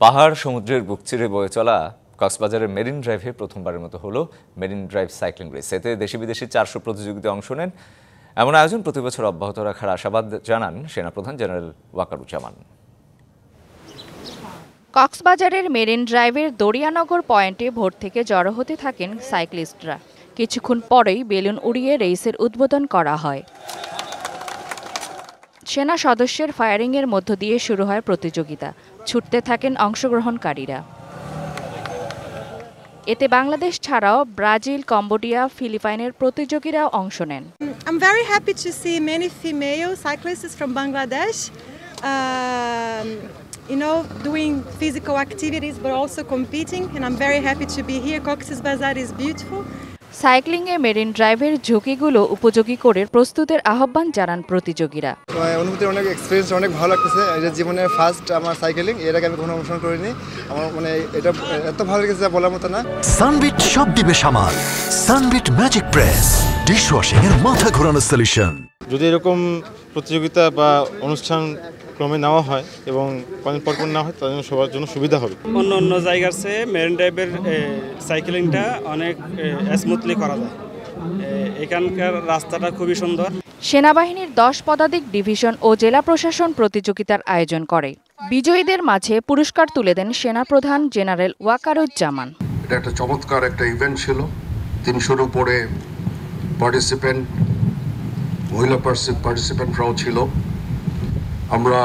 পাহাড় সমুদ্রের বুক চিরে বয়ে চলা কক্সবাজারের মেরিন ড্রাইভে প্রথমবারের মতো হলো মেরিন ড্রাইভ সাইক্লিং রেস। এতে দেশি বিদেশি 400 প্রতিযোগিতা অংশ নেন। এমন আয়োজন প্রতি বছর অব্যাহত রাখার আশাবাদ জানান সেনাপ্রধান জেনারেল ওয়াকারুজ্জামান। কক্সবাজারের মেরিন ড্রাইভের দরিয়ানগর পয়েন্টে ভোর থেকে জড়ো হতে থাকেন সাইক্লিস্টরা। কিছুক্ষণ পরেই বেলুন উড়িয়ে রেসের উদ্বোধন করা হয়। সেনা সদস্যের ফায়ারিংয়ের মধ্য দিয়ে শুরু হয় প্রতিযোগিতা। ছুটতে থাকেন অংশগ্রহণকারীরা। এতে বাংলাদেশ ছাড়াও ব্রাজিল, কম্বোডিয়া, ফিলিপাইনের প্রতিযোগীরাও অংশ নেন। I'm very happy to see many female cyclists from Bangladesh, doing physical activities but also competing, and I'm very happy to be here. Cox's Bazar is beautiful. সাইক্লিংয়ে মেরিন ড্রাইভের ঝুঁকিগুলো উপযোগী করে প্রস্তুতের আহ্বান জানান প্রতিযোগীরা। অনুভূতি অনেক এক্সপিরিয়েন্স অনেক ভালো লাগতেছে। এটা জীবনের ফার্স্ট আমার সাইকেলিং, এর আগে আমি কোনো অনুসরণ করিনি। আমার এটা এত ভালো লেগেছে বলার মতো না। সানবিট সব দিবে সামাল। সানবিট ম্যাজিক প্রেস ডিশওয়াশিং এর মাথা ঘোরানো সলিউশন। যদি এরকম প্রতিযোগিতা বা অনুষ্ঠান ক্রমে নেওয়া হয় এবং পরপর না হয় তাদের সবার জন্য সুবিধা হবে। অন্য জায়গার চেয়ে মেরিন ড্রাইভের সাইকেলিংটা অনেক স্মুথলি করা যায়। এখানকার রাস্তাটা খুবই সুন্দর। সেনাবাহিনীর 10 পদাতিক ডিভিশন ও জেলা প্রশাসন প্রতিযোগিতার আয়োজন করে। বিজয়ীদের মাঝে পুরস্কার তুলে দেন সেনাপ্রধান জেনারেল ওয়াকারুজ্জামান। এটা একটা চমৎকার একটা ইভেন্ট ছিল। 300-এর উপরে পার্টিসিপেন্ট, মহিলা পার্টিসিপেন্টরাও ছিল। আমরা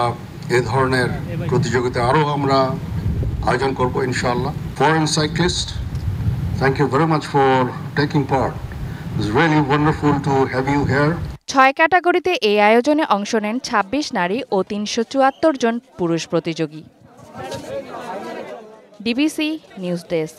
এই ধরনের প্রতিযোগিতা আরও আমরা আয়োজন করব ইনশাআল্লাহ। Foreign cyclist, thank you very much for taking part. It's really wonderful to have you here. 6 ক্যাটাগরিতে এই আয়োজনে অংশ নেন 26 নারী ও 374 জন পুরুষ প্রতিযোগী। DBC news desk.